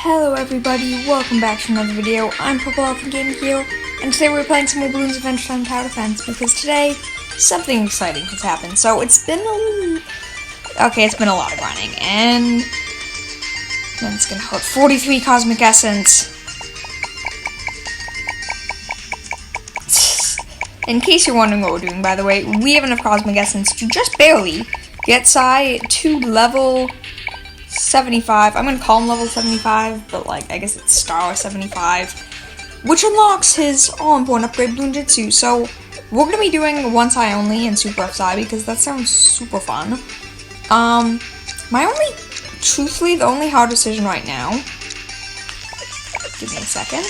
Hello everybody, welcome back to another video. I'm Purple Elephant Gaming here, and today we're playing some more Bloons Adventure Time Tower Defense because today something exciting has happened. So it's been a lot of running, and then it's gonna hold 43 Cosmic Essence. In case you're wondering what we're doing, by the way, we have enough Cosmic Essence to just barely get Sai to level 75. I'm gonna call him level 75, but I guess it's star 75, which unlocks his all-important upgrade Bloonjitsu. So we're gonna be doing one Sai only and Super Sai because that sounds super fun. Truthfully, the only hard decision right now. Give me a second.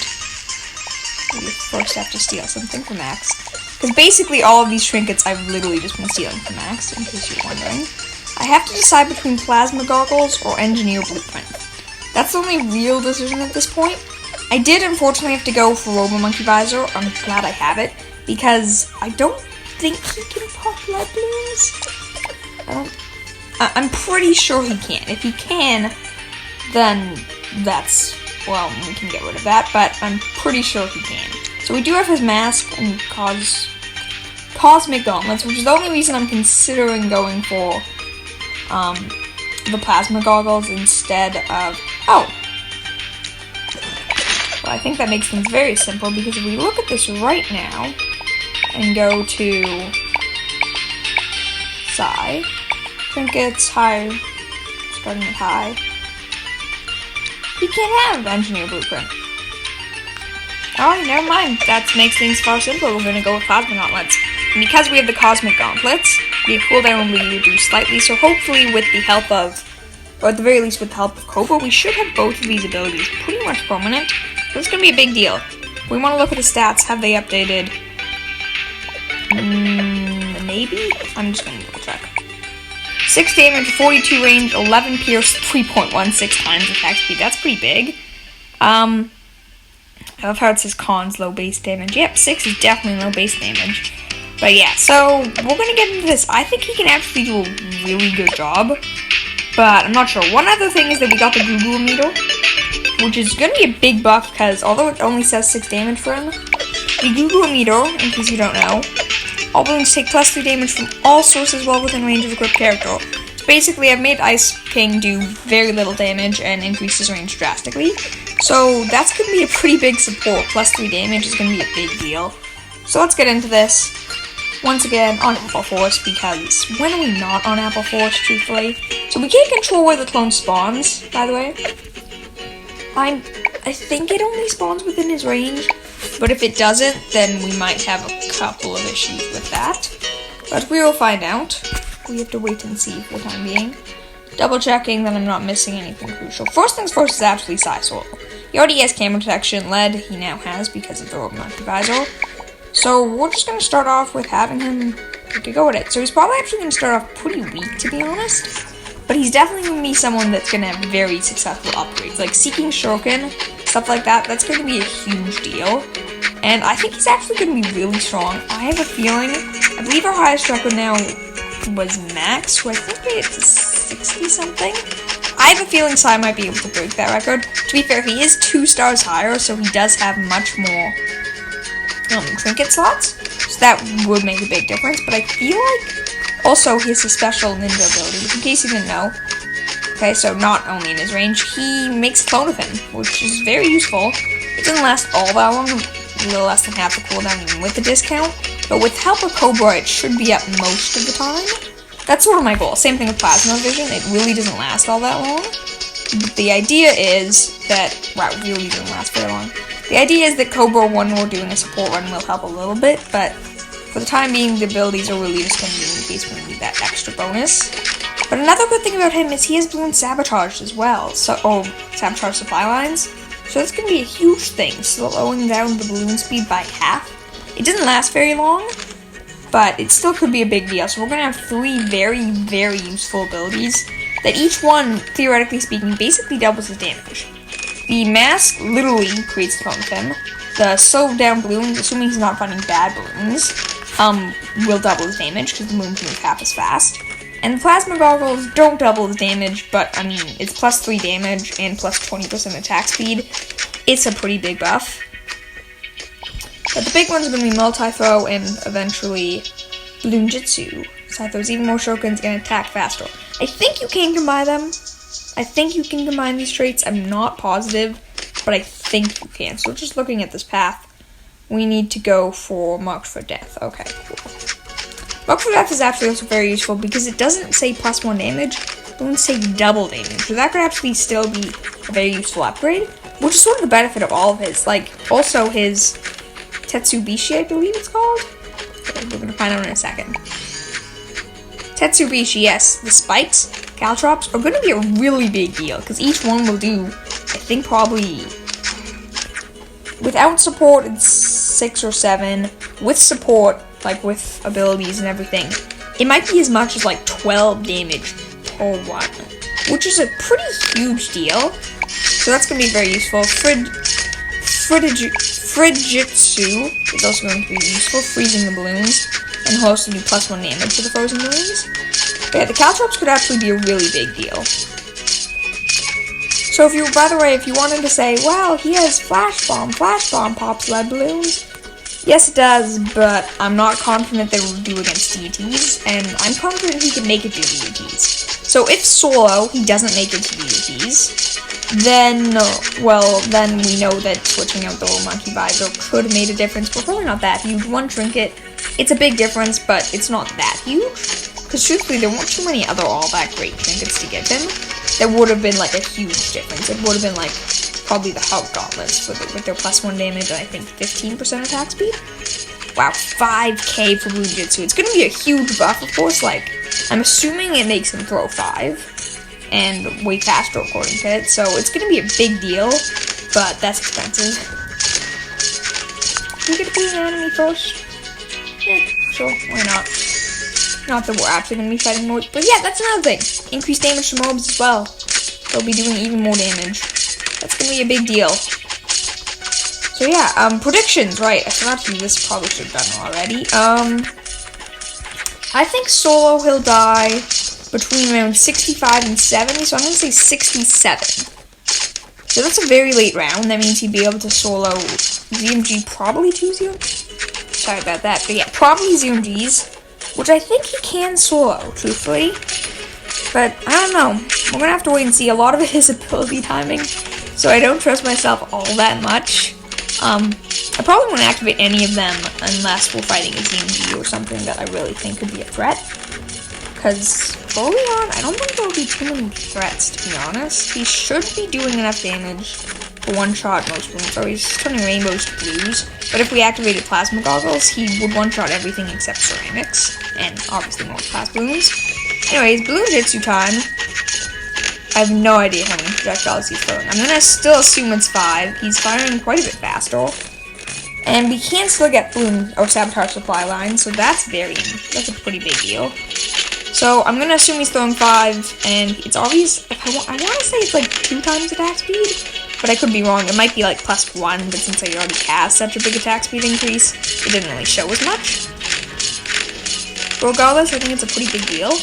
We first have to steal something from Max, because basically all of these trinkets I've literally just been stealing from Max. In case you're wondering. I have to decide between Plasma Goggles or Engineer Blueprint. That's the only real decision at this point. I did unfortunately have to go for SuperMonkey Visor. I'm glad I have it, because I don't think he can pop Blood Bloons. I'm pretty sure he can. If he can, then we can get rid of that, but I'm pretty sure he can. So we do have his mask and Cosmic Gauntlets, which is the only reason I'm considering going for the Plasma Goggles instead of... Well, I think that makes things very simple, because if we look at this right now and go to Sai, trinkets, high, starting at high, he can't have Engineer Blueprint. Alright, never mind. That makes things far simpler. We're going to go with Cosmic Gauntlets. And because we have the Cosmic Gauntlets, the cooldown will be reduced slightly, so hopefully with the help of, or at the very least with the help of Cobra, we should have both of these abilities pretty much permanent. So it's going to be a big deal. We want to look at the stats. Have they updated? Maybe? I'm just going to double check. 6 damage, 42 range, 11 pierce, 3.16 times attack speed. That's pretty big. I love how it says cons, low base damage. Yep, 6 is definitely low base damage. But yeah, so we're going to get into this. I think he can actually do a really good job, but I'm not sure. One other thing is that we got the Google meter, which is going to be a big buff, because although it only says 6 damage for him, the Google meter, in case you don't know, all balloons take plus 3 damage from all sources while within range of equipped character. So basically, I've made Ice King do very little damage and increase his range drastically. So that's going to be a pretty big support. Plus 3 damage is going to be a big deal. So let's get into this. Once again, on Apple Force, because when are we not on Apple Force, truthfully? So we can't control where the clone spawns, by the way. I think it only spawns within his range, but if it doesn't, then we might have a couple of issues with that. But we will find out. We have to wait and see for the time being. Double checking that I'm not missing anything crucial. First things first is actually Sai Solo. He already has camera detection. Lead he now has because of the SuperMonkey Visor. So we're just going to start off with having him to go with it. So he's probably actually going to start off pretty weak, to be honest. But he's definitely going to be someone that's going to have very successful upgrades. Like Seeking Shuriken, stuff like that, that's going to be a huge deal. And I think he's actually going to be really strong. I have a feeling, I believe our highest record now was Max, who I think made it to 60-something. I have a feeling Sai might be able to break that record. To be fair, he is 2 stars higher, so he does have much more trinket slots, so that would make a big difference. But I feel like also he has a special ninja ability, which in case you didn't know, okay, so not only in his range, he makes a clone of him, which is very useful. It doesn't last all that long, a little less than half the cooldown even with the discount, but with help of Cobra it should be up most of the time. That's sort of my goal. Same thing with Plasma Vision, it really doesn't last all that long. But the idea is that, it really doesn't last very long. The idea is that Cobra, when we're doing a support run, will help a little bit, but for the time being, the abilities are really just going to be in case we need that extra bonus. But another good thing about him is he has Bloons sabotaged as well, sabotage supply lines, so that's going to be a huge thing, slowing down the balloon speed by half. It doesn't last very long, but it still could be a big deal, so we're going to have 3 very, very useful abilities that each one, theoretically speaking, basically doubles his damage. The mask literally creates a clone of him. The slow down balloons, assuming he's not finding bad balloons, will double his damage because the balloons move half as fast. And Plasma Goggles don't double his damage, but I mean, it's plus 3 damage and plus 20% attack speed. It's a pretty big buff. But the big ones are going to be Multi-Throw and eventually Bloonjitsu. Scytho's even more Shokun's going to attack faster. I think you can combine them. I think you can combine these traits. I'm not positive, but I think you can. So just looking at this path, we need to go for Marked for Death. Okay, cool. Marked for Death is actually also very useful because it doesn't say plus 1 damage, it won't say double damage. So that could actually still be a very useful upgrade, which is sort of the benefit of all of his. Like, also his Tetsubishi, I believe it's called. Okay, we're going to find out in a second. Tetsubishi, yes, the spikes, Caltrops, are going to be a really big deal, because each one will do, I think, probably, without support, it's 6 or 7, with support, like with abilities and everything, it might be as much as like 12 damage per one, which is a pretty huge deal, so that's going to be very useful. Frigitsu is also going to be useful, freezing the balloons, and he'll also do plus 1 damage to the frozen balloons. But yeah, the Caltrops could actually be a really big deal. So if you, by the way, if you wanted to say, well, he has Flash Bomb pops lead balloons. Yes, it does, but I'm not confident that it will do against deities, and I'm confident he can make it do deities. So if solo, he doesn't make it to deities, then, well, then we know that switching out the little monkey visor could have made a difference, but probably not that huge. One trinket, it's a big difference, but it's not that huge. Because truthfully, there weren't too many other all that great trinkets to give him. There would have been like a huge difference. It would have been like probably the Hulk Gauntlets with their plus 1 damage and I think 15% attack speed. Wow, 5k for Bloonjitsu. It's going to be a huge buff, of course. Like, I'm assuming it makes him throw 5 and way faster according to it. So it's going to be a big deal, but that's expensive. Can we get to be an enemy first? Yeah, sure, why not? Not that we're actually going to be fighting mobs, but yeah, that's another thing. Increased damage to mobs as well. They'll be doing even more damage. That's going to be a big deal. So yeah, predictions, right. I forgot to do this, probably should have done already. I think solo he'll die between around 65 and 70, so I'm going to say 67. So that's a very late round. That means he'd be able to solo ZMG probably 2 ZMGs. Sorry about that, but yeah, probably ZMGs. Which I think he can solo, truthfully. But, I don't know. We're gonna have to wait and see. A lot of it is ability timing, so I don't trust myself all that much. I probably won't activate any of them unless we're fighting a ZMG or something that I really think could be a threat. Because, early on, I don't think there will be too many threats, to be honest. He should be doing enough damage for one-shot most balloons. So he's turning rainbows to blues. But if we activated Plasma Goggles, he would one-shot everything except ceramics. And obviously more class balloons. Anyways, Bloonjitsu time. I have no idea how many projectiles he's throwing. I'm gonna still assume it's 5. He's firing quite a bit faster. And we can still get balloon or sabotage supply lines, so that's a pretty big deal. So I'm gonna assume he's throwing 5, and it's obvious. I want to say it's like 2 times attack speed, but I could be wrong. It might be like plus 1, but since I already cast such a big attack speed increase, it didn't really show as much. Regardless, I think it's a pretty big deal.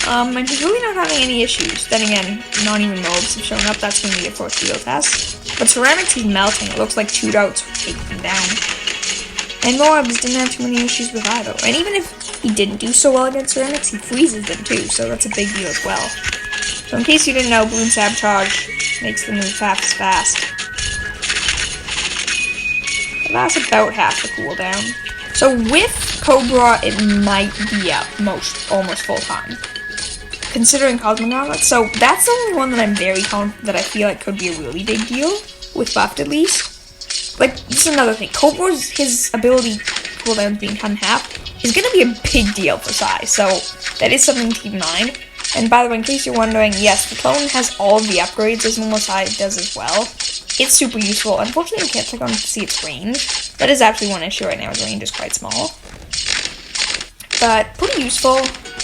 And he's really not having any issues. Then again, not even mobs have shown up. That's gonna be a first field test. But ceramics, he's melting. It looks like 2 darts will take him down. And mobs didn't have too many issues with either. And even if he didn't do so well against ceramics, he freezes them too, so that's a big deal as well. So in case you didn't know, Bloon Sabotage makes them move half as fast. So that's about half the cooldown. So with Cobra, it might be up almost full time, considering Cosmic Gauntlet. So that's the only one that I'm very confident that I feel like could be a really big deal, with buffed at least. Like, this is another thing. Cobra's, his ability cooldown being cut in half is going to be a big deal for Sai, so that is something to keep in mind. And by the way, in case you're wondering, yes, the clone has all of the upgrades as normal Sai does as well. It's super useful. Unfortunately, you can't click on it to see its range. That is actually one issue right now, his range is quite small. But pretty useful.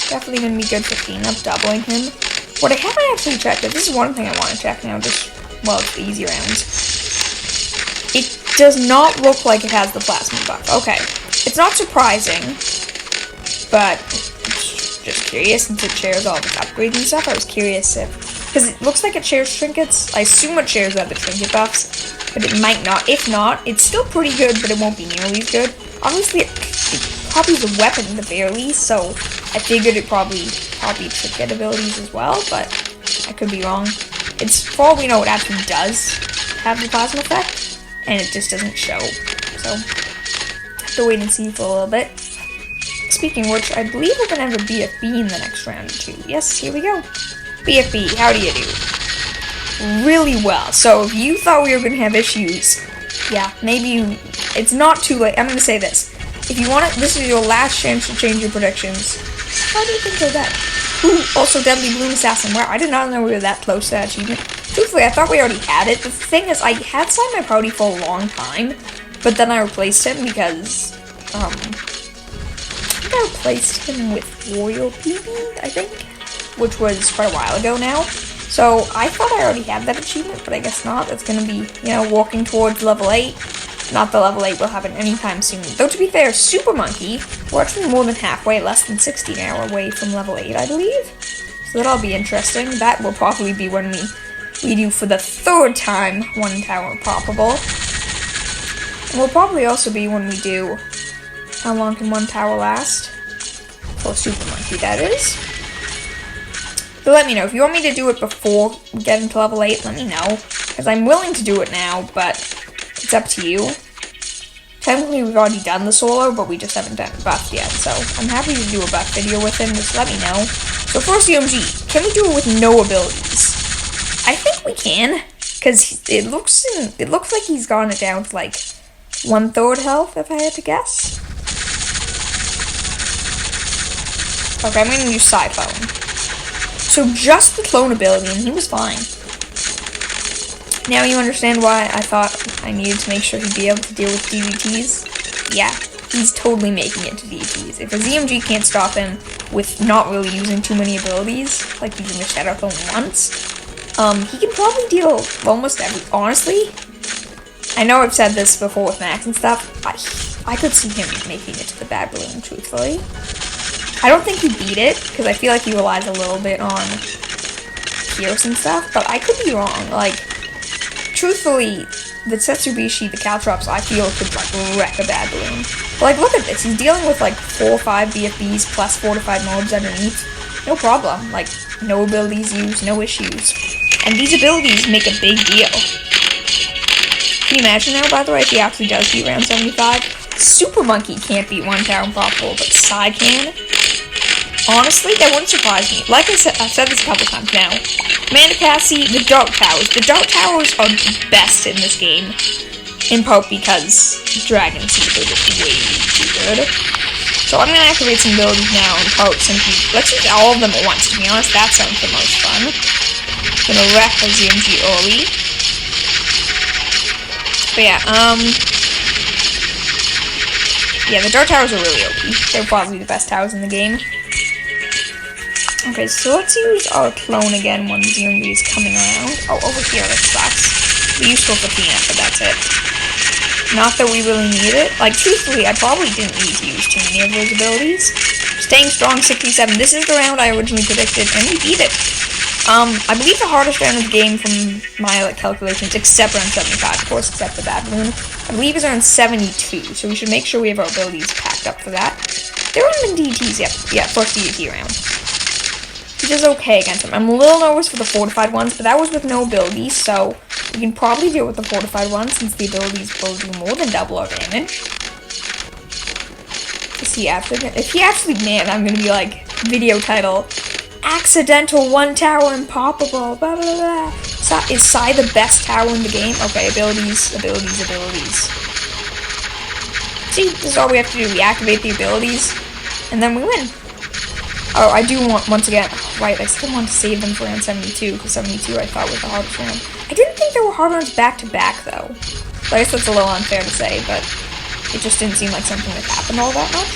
Definitely going to be good for cleanup, doubling him. What I haven't actually checked, this is one thing I want to check now, just, well, it's the easy rounds. It does not look like it has the plasma buff. Okay. It's not surprising, but it's just curious, since it shares all the upgrades and stuff. I was curious because it looks like it shares trinkets. I assume it shares other trinket buffs, but it might not. If not, it's still pretty good, but it won't be nearly as good. Obviously, it copies a weapon at the very least, so I figured it probably copied trinket abilities as well, but I could be wrong. It's, for all we know, it actually does have the plasma effect, and it just doesn't show. So, have to wait and see for a little bit. Speaking of which, I believe we're going to have a BFB in the next round or two. Yes, here we go. BFB, how do you do? Really well. So, if you thought we were going to have issues, yeah, maybe it's not too late. I'm going to say this. If you want it, this is your last chance to change your predictions. How do you think they're dead? Ooh, also Deadly Bloon Assassin. Wow, I did not know we were that close to that achievement. Truthfully, I thought we already had it. The thing is, I had signed my party for a long time, but then I replaced him because, I think I replaced him with Royal PB, I think, which was quite a while ago now. So, I thought I already had that achievement, but I guess not. It's gonna be, you know, walking towards level 8. Not the level 8 will happen anytime soon. Though, to be fair, SuperMonkey, we're actually more than halfway, less than 60 now away from level 8, I believe. So that'll be interesting. That will probably be when we do for the 3rd time 1 tower poppable. And will probably also be when we do, how long can 1 tower last? For SuperMonkey, that is. So let me know. If you want me to do it before we get into level 8, let me know. Because I'm willing to do it now, but it's up to you. Technically, we've already done the solo, but we just haven't done buff yet. So I'm happy to do a buff video with him. Just let me know. So first UMG, can we do it with no abilities? I think we can, because it looks like he's gone it down to like 1/3 health, if I had to guess. Okay, I'm gonna use Siphone. So just the clone ability, and he was fine. Now you understand why I thought I needed to make sure he'd be able to deal with DVTs. Yeah, he's totally making it to DVTs. If a ZMG can't stop him with not really using too many abilities, like using the Shadow Clone once, he can probably deal almost every. Honestly, I know I've said this before with Max and stuff. I could see him making it to the Bad Balloon, truthfully. I don't think he beat it, because I feel like he relies a little bit on Pierce and stuff, but I could be wrong. Like, truthfully, the Setsubishi, the Caltrops, I feel could, like, wreck a Bad Balloon. But, like, look at this. He's dealing with, like, 4 or 5 BFBs plus 4 to 5 mobs underneath. No problem. Like, no abilities used, no issues. And these abilities make a big deal. Can you imagine now, by the way, if he actually does beat round 75? SuperMonkey can't beat 1 tower impossible, but Psy can. Honestly, that wouldn't surprise me. Like I said, I've said this a couple times now. Amanda Cassie, the Dark Towers. The Dark Towers are the best in this game. In part because Dragon Seeker is way too good. So I'm going to activate some abilities now in part simply. Let's use all of them at once, to be honest. That sounds the most fun. Gonna wreck the ZMG early. But yeah, yeah, the Dark Towers are really OP. They're probably the best towers in the game. Okay, so let's use our clone again when ZMG is coming around. Oh, over here, that sucks. Be useful for cleanup, but that's it. Not that we really need it. Like, truthfully, I probably didn't need to use too many of those abilities. Staying strong, 67. This is the round I originally predicted, and we beat it. I believe the hardest round of the game from my calculations, except round 75, of course, except the Bad Balloon, I believe is around 72, so we should make sure we have our abilities packed up for that. There haven't been DTs yet. Yeah, first DT round. He does okay against him. I'm a little nervous for the fortified ones, but that was with no abilities, so we can probably deal with the fortified ones since the abilities will do more than double our damage. Is he after him? If he actually, man, I'm gonna be like, video title, Accidental 1 tower impoppable, blah blah blah. Is Psy the best tower in the game? Okay, abilities. See, this is all we have to do. We activate the abilities, and then we win. Oh, I do want, once again, right, I still want to save them for round 72, because 72 I thought was the hardest round. I didn't think there were hard rounds back-to-back, though. So I guess that's a little unfair to say, but it just didn't seem like something that happened all that much.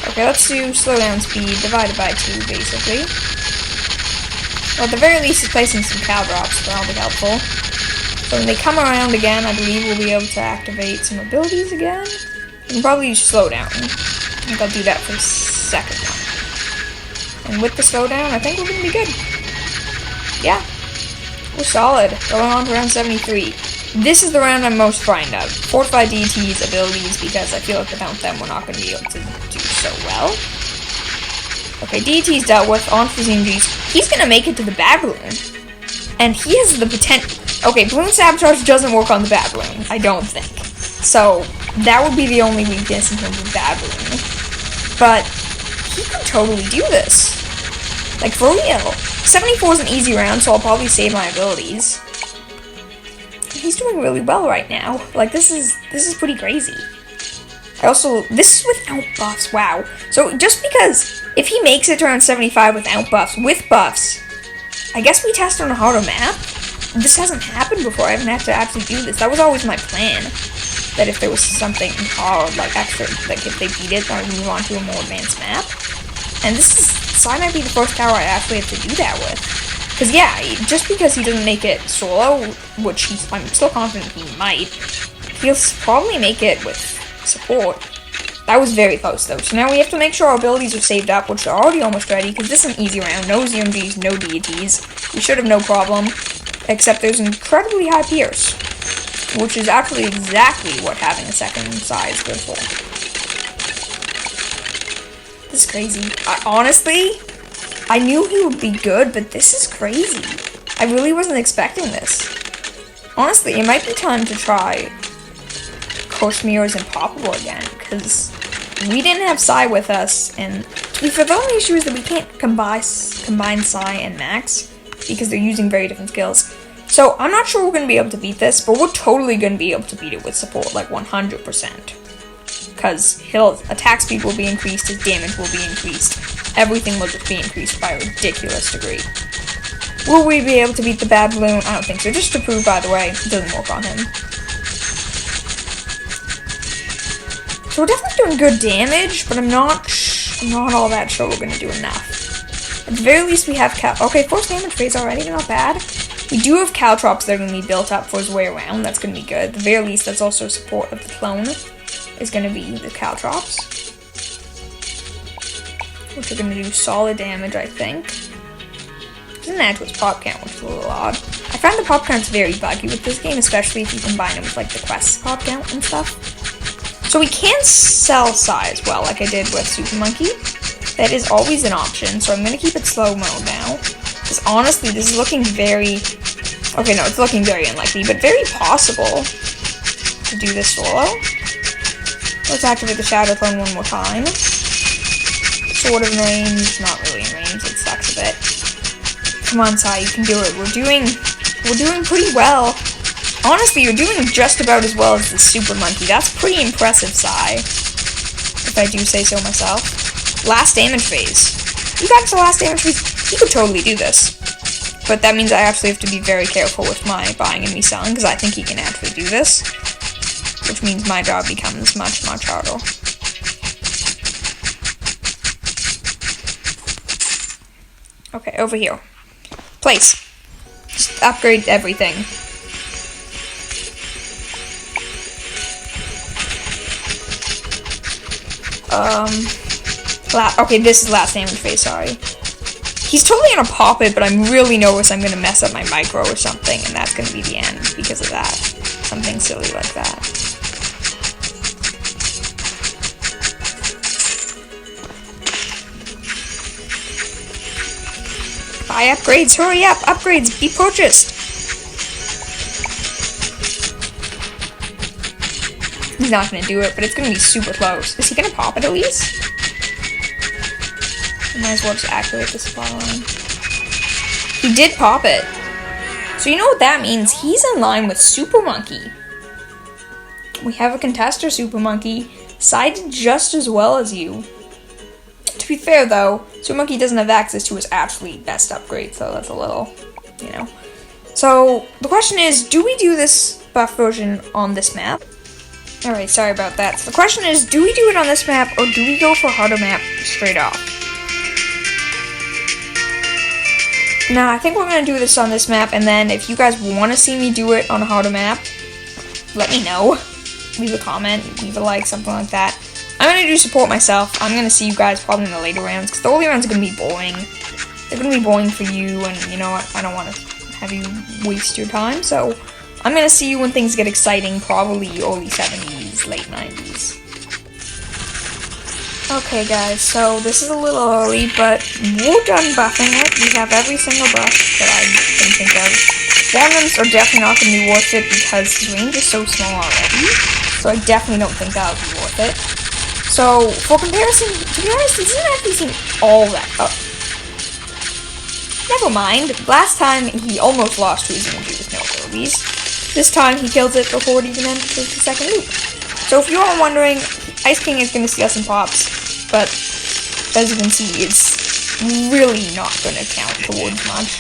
Okay, let's do slowdown speed divided by 2, basically. Well, at the very least, it's placing some cow drops, so that'll be helpful. So when they come around again, I believe we'll be able to activate some abilities again. We can probably use slowdown. I think I'll do that for the second one. And with the slowdown, I think we're going to be good. Yeah. We're solid. Going on to round 73. This is the round I'm most frightened of. Fortify DT's abilities, because I feel like without them, we're not going to be able to do so well. Okay, DT's dealt with. On for ZMGs. He's going to make it to the bad balloon. And he has the potential. Okay, balloon sabotage doesn't work on the bad balloon, I don't think. So, that would be the only weakness in terms of bad balloon. But, he could totally do this. Like, for real. 74 is an easy round, so I'll probably save my abilities. He's doing really well right now. Like, this is pretty crazy. This is without buffs, wow. So, just because, if he makes it to round 75 without buffs, with buffs, I guess we test on a harder map. This hasn't happened before. I haven't had to actually do this. That was always my plan. That if there was something hard, like extra, like if they beat it, I would move on to a more advanced map. And Psy might be the first tower I actually have to do that with. Because yeah, just because he doesn't make it solo, which I'm still confident he might, he'll probably make it with support. That was very close though. So now we have to make sure our abilities are saved up, which are already almost ready, because this is an easy round. No ZMGs, no deities. We should have no problem. Except there's incredibly high pierce, which is actually exactly what having a second Psy is good for. This is crazy. Honestly, I knew he would be good, but this is crazy. I really wasn't expecting this. Honestly, it might be time to try Coast Mirrors Impossible again, because we didn't have Psy with us, and for the only issue is that we can't combine Psy and Max, because they're using very different skills. So, I'm not sure we're going to be able to beat this, but we're totally going to be able to beat it with support, like 100%. Because his attack speed will be increased, his damage will be increased, everything will just be increased by a ridiculous degree. Will we be able to beat the bad balloon? I don't think so. Just to prove, by the way, it doesn't work on him. So we're definitely doing good damage, but I'm not all that sure we're going to do enough. At the very least, we have okay, force damage phase already, not bad. We do have Caltrops that are going to be built up for his way around. That's going to be good. At the very least, that's also support of the clone is going to be the Caltrops, which are going to do solid damage, I think. Doesn't add to its pop count, which is a little odd. I find the pop count's very buggy with this game, especially if you combine it with like the quest pop count and stuff. So we can sell Psy as well, like I did with SuperMonkey. That is always an option, so I'm going to keep it slow mode now. Because honestly, this is looking very... Okay, no, it's looking very unlikely, but very possible to do this solo. Let's activate the Shadow Clone one more time. Sort of in range, not really in range, it sucks a bit. Come on, Psy, you can do it. We're doing pretty well. Honestly, you're doing just about as well as the SuperMonkey. That's pretty impressive, Psy, if I do say so myself. Last damage phase. You got to the last damage phase. You could totally do this. But that means I actually have to be very careful with my buying and me selling, because I think he can actually do this. Which means my job becomes much, much harder. Okay, over here. Place. Just upgrade everything. Okay, this is last damage phase, sorry. He's totally gonna pop it, but I'm really nervous I'm gonna mess up my micro or something, and that's gonna be the end because of that. Something silly like that. Buy upgrades, hurry up, upgrades, be purchased. He's not gonna do it, but it's gonna be super close. Is he gonna pop it at least? Might as well just activate the supply line. He did pop it. So you know what that means? He's in line with SuperMonkey. We have a contester, SuperMonkey. Psy did just as well as you. To be fair though, SuperMonkey doesn't have access to his actually best upgrade, so that's a little, you know. So the question is, do we do this buff version on this map? Alright, sorry about that. So the question is, do we do it on this map, or do we go for harder map straight off? Now, I think we're going to do this on this map, and then if you guys want to see me do it on a harder map, let me know. Leave a comment, leave a like, something like that. I'm going to do support myself. I'm going to see you guys probably in the later rounds, because the early rounds are going to be boring. They're going to be boring for you, and you know what? I don't want to have you waste your time, so I'm going to see you when things get exciting, probably early 70s, late 90s. Okay, guys, so this is a little early, but we're done buffing it. We have every single buff that I can think of. Bloons are definitely not going to be worth it, because his range is so small already, so I definitely don't think that would be worth it. So, for comparison, to be honest, this doesn't actually seem all that up. Never mind. Last time, he almost lost to his energy with no abilities. This time, he kills it before it even enters the second loop. So, if you're all wondering, Ice King is going to steal some pops, but as you can see, it's really not going to count towards much.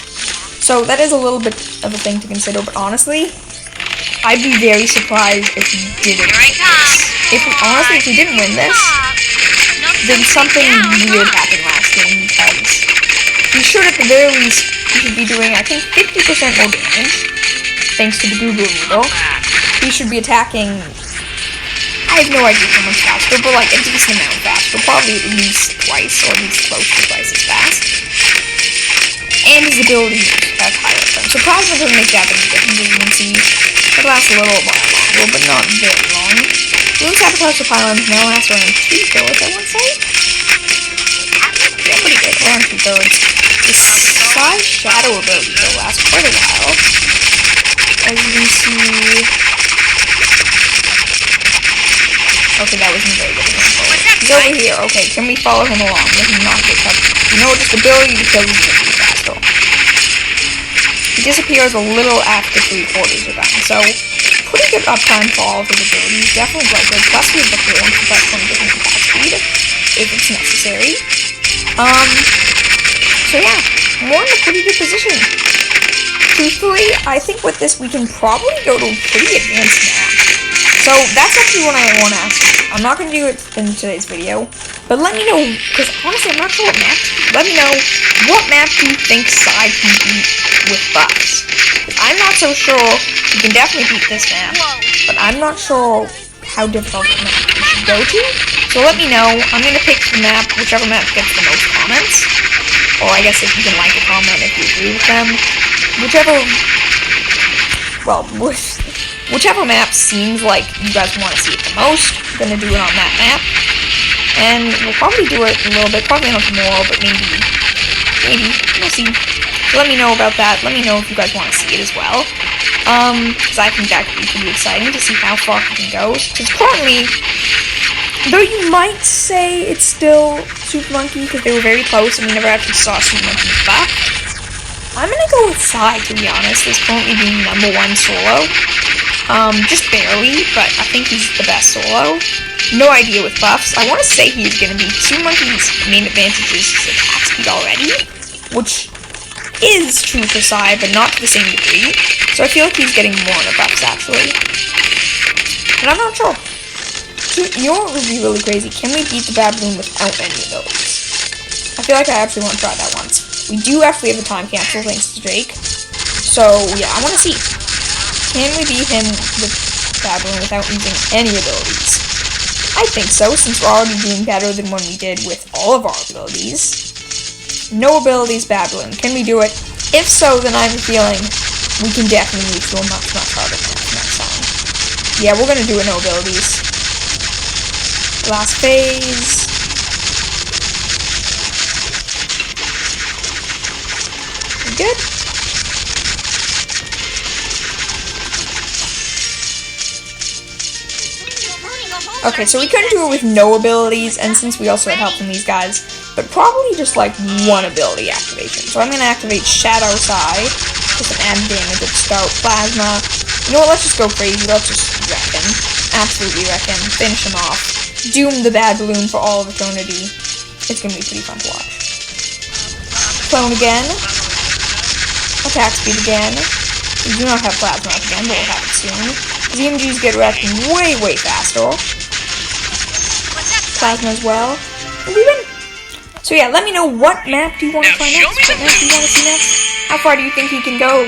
So, that is a little bit of a thing to consider, but honestly, I'd be very surprised if he didn't win this. Honestly, if he didn't win this, then something weird happened last game, because he should, at the very least, he should be doing, I think, 50% more damage, thanks to the Google Needle. He should be attacking, I have no idea how much faster, but like a decent amount faster, probably at least twice, or at least close to twice as fast. And his abilities have higher from. So Plasma doesn't make that big a difference, as you can see. It lasts a little while longer, but not very long. Bloons Sabotage the Pylons now lasts around 2/3, I want to say. Yeah, pretty good, around 2/3. The Size Shadow ability will last quite a while. As you can see... Okay, that wasn't very good. He's over here. Okay, can we follow him along? Let him not get cut. You know, just ability to kill these enemies faster. He disappears a little after 3/4 are done, so pretty good uptime for all of his abilities. Definitely quite good. Plus, we have the Bloons to plus 20 different attack speed if it's necessary. So yeah, we're in a pretty good position. Truthfully, I think with this we can probably go to a pretty advanced map. So that's actually what I want to ask you. I'm not going to do it in today's video, but let me know, because honestly I'm not sure what map. Let me know, what map do you think Sai can beat with buffs? I'm not so sure. You can definitely beat this map, but I'm not sure how difficult the map you should go to. So let me know. I'm going to pick the map, whichever map gets the most comments. Or I guess if you can like a comment if you agree with them. Whichever map seems like you guys want to see it the most, I'm going to do it on that map. And we'll probably do it a little bit, probably not tomorrow, but maybe, we'll see. So let me know about that. Let me know if you guys want to see it as well. Because I think that could be pretty exciting to see how far it can go. Because currently, though you might say it's still SuperMonkey, because they were very close and we never actually saw SuperMonkey's buff, I'm going to go with Sai, to be honest, as currently being #1 solo. Just barely, but I think he's the best solo. No idea with buffs. I want to say he's going to be SuperMonkey's main advantage is his attack speed already, which is true for Sai, but not to the same degree. So I feel like he's getting more of the buffs, actually. But I'm not sure. You know what would be really crazy? Can we beat the Bloons without any abilities? I feel like I actually want to try that once. We do actually have a time capsule thanks to Drake. So, yeah, I want to see. Can we beat him with Bloons without using any abilities? I think so, since we're already doing better than when we did with all of our abilities. No abilities, Bloons. Can we do it? If so, then I have a feeling we can definitely move to a much, much harder match next time. Yeah, we're going to do it no abilities. Last phase. We good? Okay, so we couldn't do it with no abilities, and since we also had help from these guys, but probably just like one ability activation. So I'm going to activate Shadow Sai, just an added damage at start. Plasma. You know what, let's just go crazy. Let's just wreck him. Absolutely wreck him. Finish him off. Doom the bad balloon for all of eternity. It's going to be pretty fun to watch. Clone again. Attack speed again. We do not have Plasma up again, but we'll have it soon. ZMGs get wrecked way, way faster. Plasma as well. And we win. So yeah, let me know what map do you want to try next? What map do you want to see next? How far do you think he can go?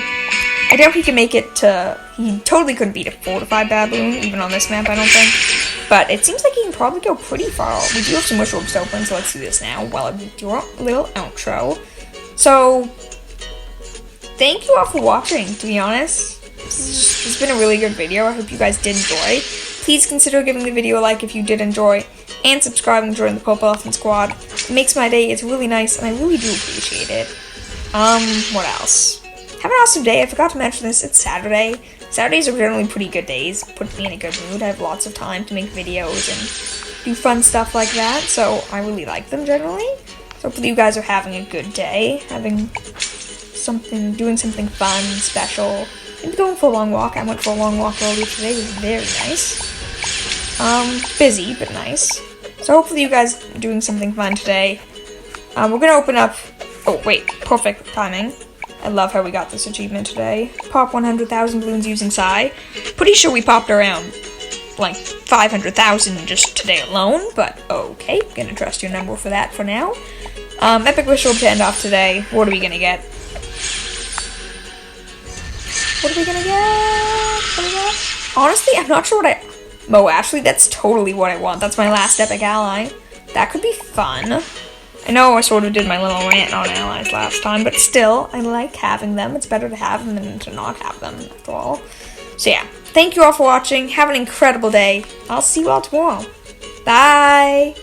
I doubt he can make it to... He totally couldn't beat a 4 to 5 baboon, even on this map, I don't think. But it seems like he can probably go pretty far. We do have some wish orbs open, so let's do this now while I do a little outro. So, thank you all for watching, to be honest. This has been a really good video. I hope you guys did enjoy. Please consider giving the video a like if you did enjoy, and subscribing to join the Purple Elephant Squad. It makes my day. It's really nice, and I really do appreciate it. What else? Have an awesome day. I forgot to mention this. It's Saturday. Saturdays are generally pretty good days. Put me in a good mood. I have lots of time to make videos and do fun stuff like that, so I really like them generally. So hopefully you guys are having a good day, doing something fun, special. Maybe going for a long walk. I went for a long walk earlier today. It was very nice. Busy, but nice. So hopefully you guys are doing something fun today. We're gonna open up... Oh, wait. Perfect timing. I love how we got this achievement today. Pop 100,000 balloons using Psy. Pretty sure we popped around, like, 500,000 just today alone, but okay. Gonna trust your number for that for now. Epic Wish Orb to end off today. What are we gonna get? What are we gonna get? Honestly, I'm not sure what I... Oh, actually, that's totally what I want. That's my last epic ally. That could be fun. I know I sort of did my little rant on allies last time, but still, I like having them. It's better to have them than to not have them, after all. So yeah, thank you all for watching. Have an incredible day. I'll see you all tomorrow. Bye!